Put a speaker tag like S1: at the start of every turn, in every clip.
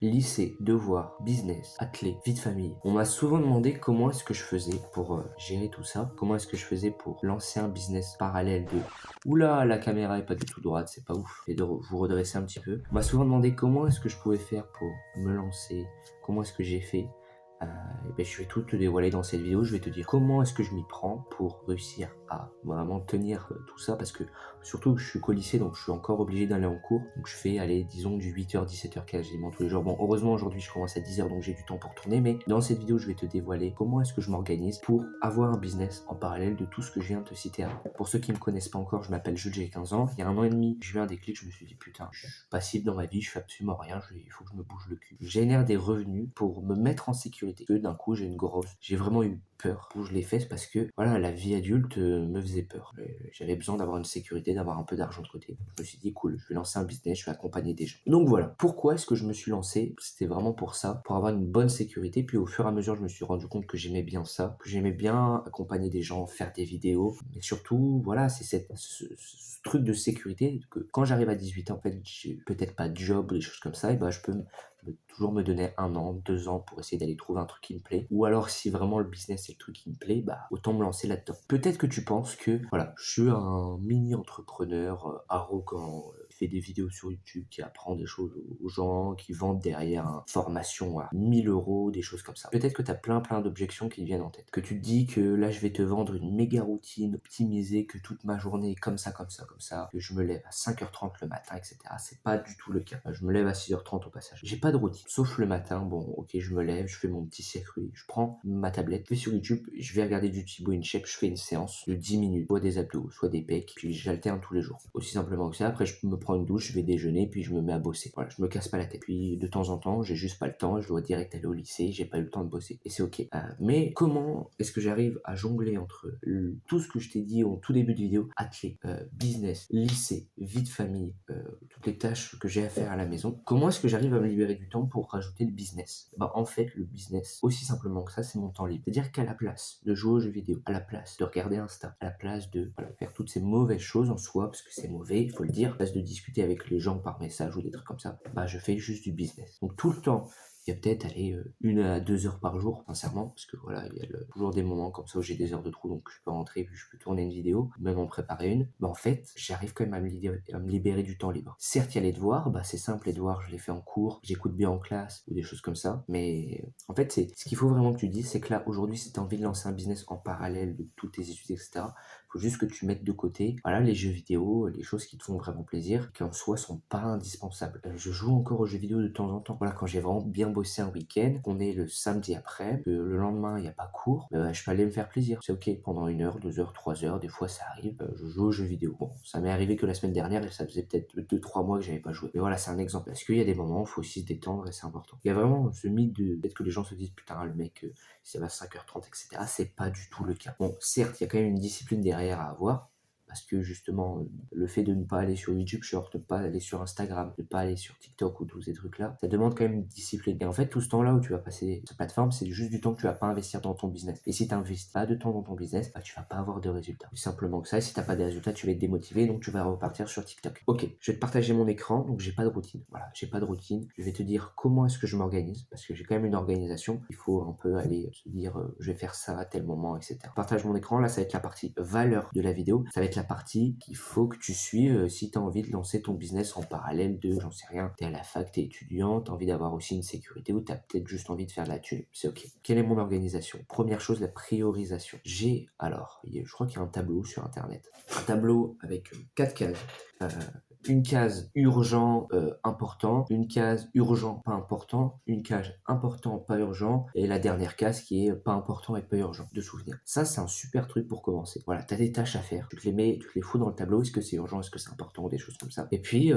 S1: lycée, devoirs, business, athlé, vie de famille. On m'a souvent demandé comment est-ce que je faisais pour gérer tout ça, comment est-ce que je faisais pour lancer un business parallèle de oula, la caméra est pas du tout droite, c'est pas ouf, et de vous redresser un petit peu. On m'a souvent demandé comment est-ce que je pouvais faire pour me lancer, comment est-ce que j'ai fait. Et ben, je vais tout te dévoiler dans cette vidéo. Je vais te dire comment est-ce que je m'y prends pour réussir à vraiment tenir tout ça, parce que surtout que je suis qu'au lycée, donc je suis encore obligé d'aller en cours. Donc je fais, allez, disons du 8h, 17h quasiment tous les jours. Bon, heureusement aujourd'hui je commence à 10h, donc j'ai du temps pour tourner, mais dans cette vidéo je vais te dévoiler comment est-ce que je m'organise pour avoir un business en parallèle de tout ce que je viens de te citer avant. Pour ceux qui me connaissent pas encore, je m'appelle Jules, j'ai 15 ans. Il y a 1 an et demi, j'ai eu un déclic, je me suis dit putain, je suis passif dans ma vie, je fais absolument rien, il faut que je me bouge le cul. Je génère des revenus pour me mettre en sécurité. Que d'un coup j'ai vraiment eu peur où je l'ai fait parce que voilà, la vie adulte me faisait peur. J'avais besoin d'avoir une sécurité, d'avoir un peu d'argent de côté. Je me suis dit cool, je vais lancer un business, je vais accompagner des gens. Donc voilà, pourquoi est-ce que je me suis lancé? C'était vraiment pour ça, pour avoir une bonne sécurité. Puis au fur et à mesure, je me suis rendu compte que j'aimais bien ça, que j'aimais bien accompagner des gens, faire des vidéos. Mais surtout, voilà, c'est ce truc de sécurité que quand j'arrive à 18 ans, en fait, j'ai peut-être pas de job ou des choses comme ça, et ben je peux toujours me donner 1 an, 2 ans pour essayer d'aller trouver un truc qui me plaît. Ou alors si vraiment le business c'est le truc qui me plaît, bah autant me lancer là-dedans. Peut-être que tu penses que voilà, je suis un mini entrepreneur arrogant, qui fait des vidéos sur YouTube, qui apprend des choses aux gens, qui vend derrière une formation à 1000 €, des choses comme ça. Peut-être que tu as plein d'objections qui te viennent en tête. Que tu te dis que là je vais te vendre une méga routine optimisée, que toute ma journée est comme ça, que je me lève à 5h30 le matin, etc. C'est pas du tout le cas. Je me lève à 6h30 au passage. J'ai pas de routine. Sauf le matin, bon, ok, je me lève, je fais mon petit circuit, je prends ma tablette, je vais sur YouTube, je vais regarder du Thibaut InShape, je fais une séance de 10 minutes, soit des abdos, soit des pecs, puis j'alterne tous les jours. Aussi simplement que ça. Après, je me prends une douche, je vais déjeuner, puis je me mets à bosser. Voilà, je me casse pas la tête. Puis de temps en temps, j'ai juste pas le temps, je dois direct aller au lycée, j'ai pas eu le temps de bosser. Et c'est ok. Mais comment est-ce que j'arrive à jongler entre tout ce que je t'ai dit au tout début de vidéo, athlète, business, lycée, vie de famille, toutes les tâches que j'ai à faire à la maison, comment est-ce que j'arrive à me libérer du temps pour rajouter le business? Bah en fait, le business, aussi simplement que ça, c'est mon temps libre. C'est-à-dire qu'à la place de jouer aux jeux vidéo, à la place de regarder Insta, à la place de voilà, faire toutes ces mauvaises choses en soi, parce que c'est mauvais, il faut le dire, à la place de discuter avec les gens par message ou des trucs comme ça, bah je fais juste du business. Donc tout le temps, il y a peut-être aller 1 à 2 heures par jour, sincèrement, parce que voilà, il y a toujours des moments comme ça où j'ai des heures de trou, donc je peux rentrer, puis je peux tourner une vidéo, même en préparer une. Mais en fait, j'arrive quand même à me libérer du temps libre. Certes, il y a les devoirs, bah c'est simple, les devoirs, je les fais en cours, j'écoute bien en classe, ou des choses comme ça, mais en fait, c'est ce qu'il faut vraiment que tu dises, c'est que là, aujourd'hui, si tu as envie de lancer un business en parallèle de toutes tes études, etc., faut juste que tu mettes de côté, voilà, les jeux vidéo, les choses qui te font vraiment plaisir, qui en soi sont pas indispensables. Je joue encore aux jeux vidéo de temps en temps. Voilà, quand j'ai vraiment bien bossé un week-end, qu'on est le samedi après, que le lendemain il n'y a pas cours, je peux aller me faire plaisir. C'est ok, pendant 1 heure, 2 heures, 3 heures, des fois ça arrive, je joue aux jeux vidéo. Bon, ça m'est arrivé que la semaine dernière et ça faisait peut-être 2-3 mois que j'avais pas joué. Mais voilà, c'est un exemple. Parce qu'il y a des moments où il faut aussi se détendre et c'est important. Il y a vraiment ce mythe de peut-être que les gens se disent putain, le mec, ça va à 5h30, etc. C'est pas du tout le cas. Bon, certes, il y a quand même une discipline derrière à avoir, parce que justement, le fait de ne pas aller sur YouTube Short, de ne pas aller sur Instagram, de ne pas aller sur TikTok ou tous ces trucs-là, ça demande quand même une discipline. Et en fait, tout ce temps-là où tu vas passer sur plateforme, c'est juste du temps que tu vas pas investir dans ton business. Et si tu n'investis pas de temps dans ton business, bah, tu vas pas avoir de résultats. Plus simplement que ça, et si tu n'as pas de résultats, tu vas être démotivé, donc tu vas repartir sur TikTok. Ok, je vais te partager mon écran, donc j'ai pas de routine. Voilà, j'ai pas de routine. Je vais te dire comment est-ce que je m'organise, parce que j'ai quand même une organisation. Il faut un peu aller se dire, je vais faire ça à tel moment, etc. Je partage mon écran, là, ça va être la partie valeur de la vidéo. Ça va être la partie qu'il faut que tu suives si tu as envie de lancer ton business en parallèle de, j'en sais rien, tu es à la fac, tu es étudiant, tu as envie d'avoir aussi une sécurité ou tu as peut-être juste envie de faire de la thune. C'est ok. Quelle est mon organisation? Première chose, la priorisation. Je crois qu'il y a un tableau sur internet. Un tableau avec 4 cases. Une case urgent, important, une case urgent, pas important, une case important, pas urgent, et la dernière case qui est pas important et pas urgent, de souvenir. Ça, c'est un super truc pour commencer. Voilà, t'as des tâches à faire, tu te les fous dans le tableau, est-ce que c'est urgent, est-ce que c'est important, des choses comme ça. Et puis,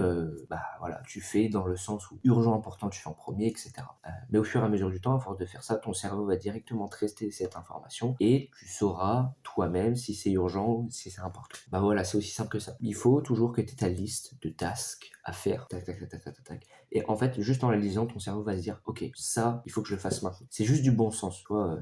S1: voilà, tu fais dans le sens où urgent, important, tu fais en premier, etc. Mais au fur et à mesure du temps, à force de faire ça, ton cerveau va directement traiter cette information et tu sauras toi-même si c'est urgent ou si c'est important. Bah voilà, c'est aussi simple que ça. Il faut toujours que tu aies ta liste de tasks à faire, tac, tac, tac, tac, tac, tac. Et en fait, juste en la lisant, ton cerveau va se dire, ok, ça, il faut que je le fasse maintenant. C'est juste du bon sens, toi,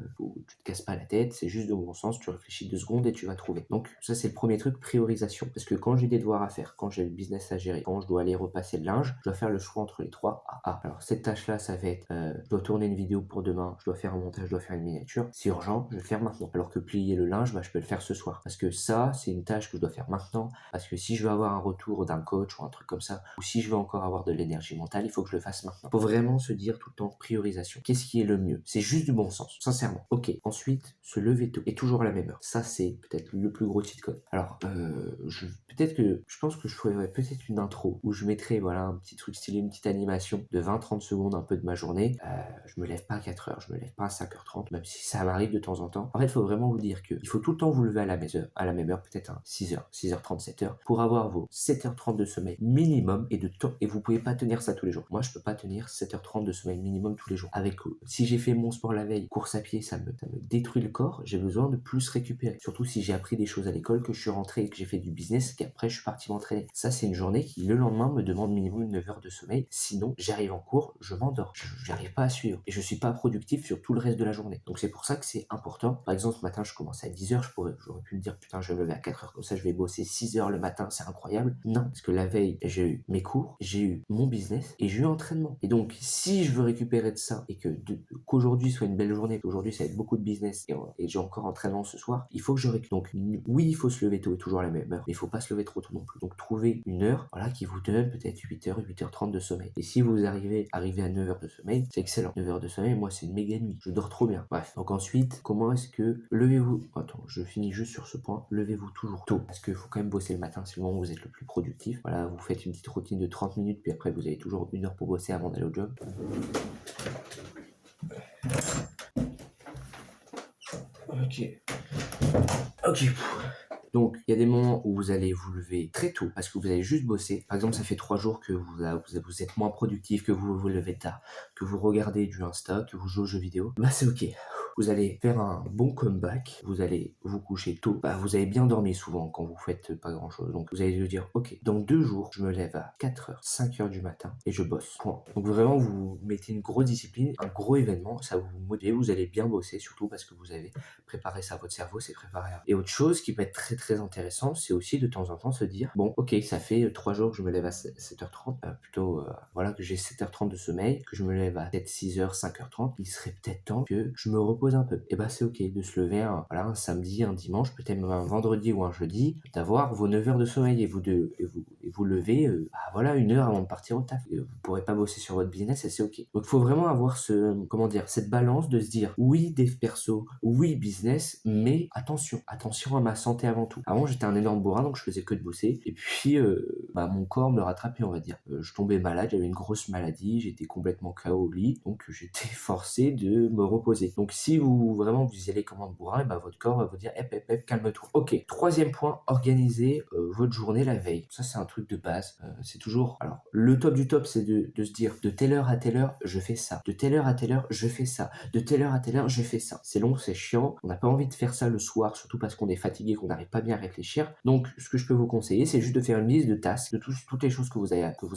S1: tu te casses pas la tête, c'est juste du bon sens, tu réfléchis 2 secondes et tu vas trouver. Donc ça, c'est le premier truc, priorisation. Parce que quand j'ai des devoirs à faire, quand j'ai le business à gérer, quand je dois aller repasser le linge, je dois faire le choix entre les trois. Alors cette tâche-là, ça va être, je dois tourner une vidéo pour demain, je dois faire un montage, je dois faire une miniature. C'est urgent, je vais le faire maintenant. Alors que plier le linge, bah, je peux le faire ce soir. Parce que ça, c'est une tâche que je dois faire maintenant. Parce que si je veux avoir un retour d'un coach ou un truc comme ça, ou si je veux encore avoir de l'énergie mentale, il faut que je le fasse maintenant. Il faut vraiment se dire tout le temps priorisation. Qu'est-ce qui est le mieux? C'est juste du bon sens, sincèrement. Ok, ensuite, se lever tôt et toujours à la même heure. Ça, c'est peut-être le plus gros cheat code. Alors, je pense que je ferais peut-être une intro où je mettrais, voilà, un petit truc stylé, une petite animation de 20-30 secondes un peu de ma journée. Je me lève pas à 4 heures, je me lève pas à 5h30, même si ça m'arrive de temps en temps. En fait, il faut vraiment vous dire que il faut tout le temps vous lever à la même heure, peut-être à 6h, 6h30, 7h, pour avoir vos 7h30 de sommeil minimum et de temps. Et vous pouvez pas tenir ça tous les jours. Moi, je peux pas tenir 7h30 de sommeil minimum tous les jours. Si j'ai fait mon sport la veille, course à pied, ça me détruit le corps. J'ai besoin de plus récupérer. Surtout si j'ai appris des choses à l'école, que je suis rentré et que j'ai fait du business, qu'après je suis parti m'entraîner. Ça, c'est une journée qui, le lendemain, me demande minimum 9 heures de sommeil. Sinon, j'arrive en cours, je m'endors. J'arrive pas à suivre. Et je suis pas productif sur tout le reste de la journée. Donc, c'est pour ça que c'est important. Par exemple, ce matin, je commence à 10h. J'aurais pu me dire, putain, je vais me lever à 4h. Comme ça, je vais bosser 6h le matin. C'est incroyable. Non. Parce que la veille, j'ai eu mes cours, j'ai eu mon business et j'ai eu entraînement. Et donc, si je veux récupérer de ça et qu'aujourd'hui soit une belle journée, qu'aujourd'hui, ça va être beaucoup de business et j'ai encore entraînement ce soir, il faut que je récupère. Donc, oui, il faut se lever tôt et toujours à la même heure, mais il faut pas se lever trop tôt non plus. Donc, trouvez une heure, voilà, qui vous donne peut-être 8h, 8h30 de sommeil. Et si vous arrivez à 9h de sommeil, c'est excellent. 9h de sommeil, moi, c'est une méga nuit. Je dors trop bien. Bref. Donc, ensuite, comment est-ce que levez-vous? Attends, je finis juste sur ce point. Levez-vous toujours tôt. Parce qu'il faut quand même bosser le matin, c'est le moment où vous êtes le plus productif. Voilà, vous faites une petite routine de 30 minutes, puis après, vous avez toujours 1 heure pour bosser avant d'aller au job. Ok. Donc, il y a des moments où vous allez vous lever très tôt parce que vous allez juste bosser. Par exemple, ça fait 3 jours que vous êtes moins productif, que vous vous levez tard, que vous regardez du Insta, que vous jouez aux jeux vidéo. Bah, c'est ok. Vous allez faire un bon comeback, vous allez vous coucher tôt. Bah, vous avez bien dormi souvent quand vous faites pas grand chose. Donc, vous allez vous dire, ok, dans 2 jours, je me lève à 4h, 5h du matin et je bosse. Point. Donc, vraiment, vous mettez une grosse discipline, un gros événement, ça vous motive, vous allez bien bosser, surtout parce que vous avez préparé ça, votre cerveau s'est préparé. Et autre chose qui peut être très très intéressant, c'est aussi de temps en temps se dire, bon, ok, ça fait 3 jours que je me lève à 7h30, voilà, que j'ai 7h30 de sommeil, que je me lève à peut-être 6h, 5h30, il serait peut-être temps que je me repose un peu. Et bah, c'est ok de se lever un samedi, un dimanche, peut-être même un vendredi ou un jeudi, d'avoir vos 9 heures de sommeil et vous lever, voilà, 1 heure avant de partir au taf. Et vous pourrez pas bosser sur votre business et c'est ok. Donc, il faut vraiment avoir cette balance de se dire, oui, dev perso, oui, business, mais attention à ma santé avant tout. Avant, j'étais un énorme bourrin, donc je faisais que de bosser. Et puis, mon corps me rattrapait, on va dire. Je tombais malade, j'avais une grosse maladie, j'étais complètement KO au lit, donc j'étais forcé de me reposer. Donc, si vous y allez comme un bourrin, votre corps va vous dire, calme-toi. Ok, troisième point, organisez votre journée la veille. Ça, c'est un truc de base. C'est toujours... Alors, le top du top, c'est de se dire, de telle heure à telle heure, je fais ça. De telle heure à telle heure, je fais ça. De telle heure à telle heure, je fais ça. C'est long, c'est chiant. On n'a pas envie de faire ça le soir, surtout parce qu'on est fatigué, qu'on n'arrive pas bien à réfléchir. Donc, ce que je peux vous conseiller, c'est juste de faire une liste de tasks, de toutes les choses que vous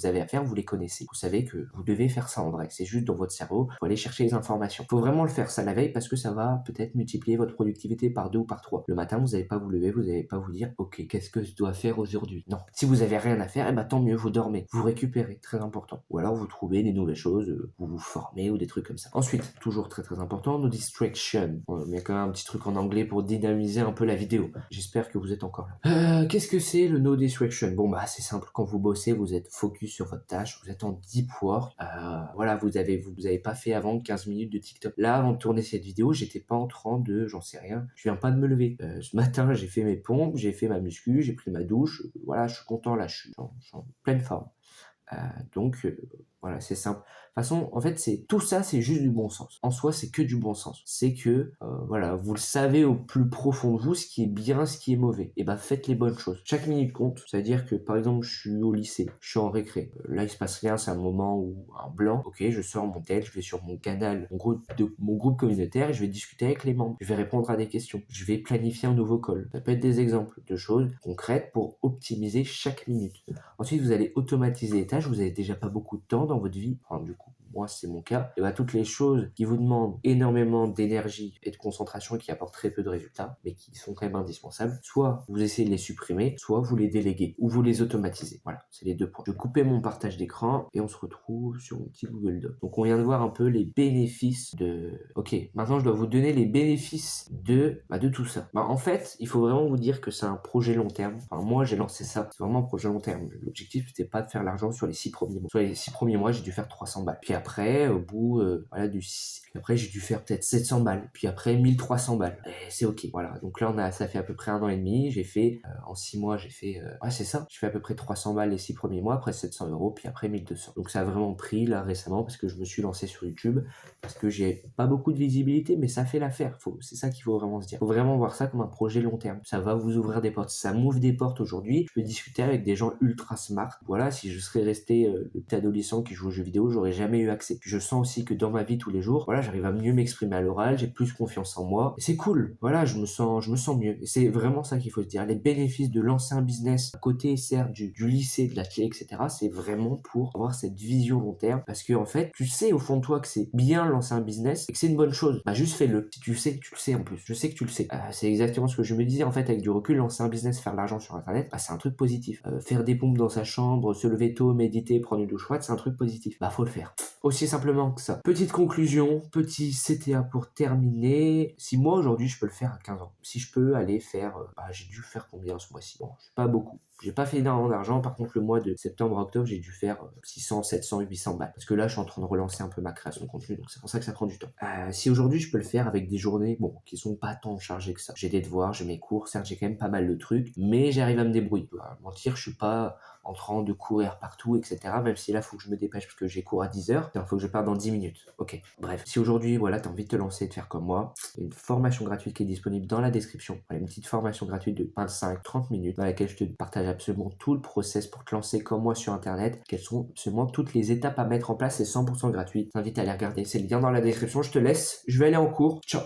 S1: avez à faire, vous les connaissez. Vous savez que vous devez faire ça en vrai. C'est juste dans votre cerveau, il faut aller chercher les informations. Il faut vraiment le faire ça la veille parce que ça va peut-être multiplier votre productivité par 2 ou par 3. Le matin, vous n'allez pas vous lever, vous n'allez pas vous dire, ok, qu'est-ce que je dois faire aujourd'hui? Non. Si vous avez rien à faire, tant mieux, vous dormez, vous récupérez, très important. Ou alors vous trouvez des nouvelles choses, vous vous formez ou des trucs comme ça. Ensuite, toujours très très important, no distraction. On met quand même un petit truc en anglais pour dynamiser un peu la vidéo. J'espère que vous êtes encore là. Qu'est-ce que c'est le no distraction? Bon, c'est simple. Quand vous bossez, vous êtes focus sur votre tâche, vous êtes en deep work. Voilà, vous avez pas fait avant 15 minutes de TikTok. Là, avant de tourner cette vidéo, j'étais pas en train de, j'en sais rien, je viens pas de me lever. Ce matin, j'ai fait mes pompes, j'ai fait ma muscu, j'ai pris ma douche. Voilà, je suis content là, je suis en pleine forme. Donc, Voilà, c'est simple. De toute façon, en fait, c'est tout ça, c'est juste du bon sens. En soi, c'est que du bon sens. C'est que, voilà, vous le savez au plus profond de vous, ce qui est bien, ce qui est mauvais. Et bah, faites les bonnes choses. Chaque minute compte. C'est-à-dire que, par exemple, je suis au lycée, je suis en récré. Là, il se passe rien, c'est un moment où un blanc. Ok, je sors mon tel, je vais sur mon canal, mon groupe communautaire, et je vais discuter avec les membres. Je vais répondre à des questions. Je vais planifier un nouveau call. Ça peut être des exemples de choses concrètes pour optimiser chaque minute. Ensuite, vous allez automatiser les tâches. Vous avez déjà pas beaucoup de temps dans votre vie. Enfin, du coup, moi, c'est mon cas. Et bah, toutes les choses qui vous demandent énormément d'énergie et de concentration et qui apportent très peu de résultats, mais qui sont quand même indispensables, soit vous essayez de les supprimer, soit vous les déléguez ou vous les automatisez. Voilà, c'est les deux points. Je vais couper mon partage d'écran et on se retrouve sur mon petit Google Doc. Donc, on vient de voir un peu les bénéfices de... Ok, maintenant, je dois vous donner les bénéfices de tout ça. Bah, en fait, il faut vraiment vous dire que c'est un projet long terme. Enfin, moi, j'ai lancé ça. C'est vraiment un projet long terme. L'objectif, c'était pas de faire l'argent sur les 6 premiers mois. Sur les 6 premiers mois, j'ai dû faire 300 balles. Puis après, au bout, voilà, après, j'ai dû faire peut-être 700 balles. Puis après, 1300 balles. Et c'est ok. Voilà. Donc là, ça fait à peu près 1 an et demi. J'ai fait, en 6 mois, j'ai fait, ouais, c'est ça. Je fais à peu près 300 balles les 6 premiers mois. Après 700 euros. Puis après 1200. Donc ça a vraiment pris, là, récemment, parce que je me suis lancé sur YouTube. Parce que j'ai pas beaucoup de visibilité, mais ça fait l'affaire. C'est ça qu'il faut vraiment se dire. Faut vraiment voir ça comme un projet long terme. Ça va vous ouvrir des portes. Ça m'ouvre des portes aujourd'hui. Je peux discuter avec des gens ultra smart. Voilà, si je serais resté le petit adolescent qui joue aux jeux vidéo, j'aurais jamais eu accès. Je sens aussi que dans ma vie tous les jours, voilà, j'arrive à mieux m'exprimer à l'oral, j'ai plus confiance en moi. Et c'est cool. Voilà, je me sens mieux. Et c'est vraiment ça qu'il faut se dire. Les bénéfices de lancer un business à côté, certes, du lycée, de l'atelier, etc., c'est vraiment pour avoir cette vision long terme. Parce que, en fait, tu sais au fond de toi que c'est bien lancer un business et que c'est une bonne chose. Bah, juste fais-le. Si tu le sais, tu le sais en plus. Je sais que tu le sais. C'est exactement ce que je me disais, en fait, avec du recul, lancer un business, faire de l'argent sur Internet, bah, c'est un truc positif. Faire des pompes dans sa chambre, se lever tôt, méditer, prendre une douche froide, c'est un truc positif. Bah, faut le faire. Aussi simplement que ça. Petite conclusion, petit CTA pour terminer. Si moi aujourd'hui je peux le faire à 15 ans, si je peux aller faire, j'ai dû faire combien ce mois-ci? Bon, pas beaucoup. J'ai pas fait énormément d'argent, par contre le mois de septembre à octobre j'ai dû faire 600, 700, 800 balles. Parce que là je suis en train de relancer un peu ma création de contenu, donc c'est pour ça que ça prend du temps. Si aujourd'hui je peux le faire avec des journées, bon, qui sont pas tant chargées que ça. J'ai des devoirs, j'ai mes cours, certes j'ai quand même pas mal de trucs, mais j'arrive à me débrouiller. Je vais mentir, je suis pas en train de courir partout, etc. Même si là, il faut que je me dépêche parce que j'ai cours à 10h. Il faut que je parte dans 10 minutes. Ok, bref. Si aujourd'hui, voilà, tu as envie de te lancer, de faire comme moi, il y a une formation gratuite qui est disponible dans la description. Voilà, une petite formation gratuite de 25-30 minutes dans laquelle je te partage absolument tout le process pour te lancer comme moi sur Internet. Quelles sont absolument toutes les étapes à mettre en place. C'est 100% gratuit. Je t'invite à aller regarder. C'est le lien dans la description. Je te laisse. Je vais aller en cours. Ciao.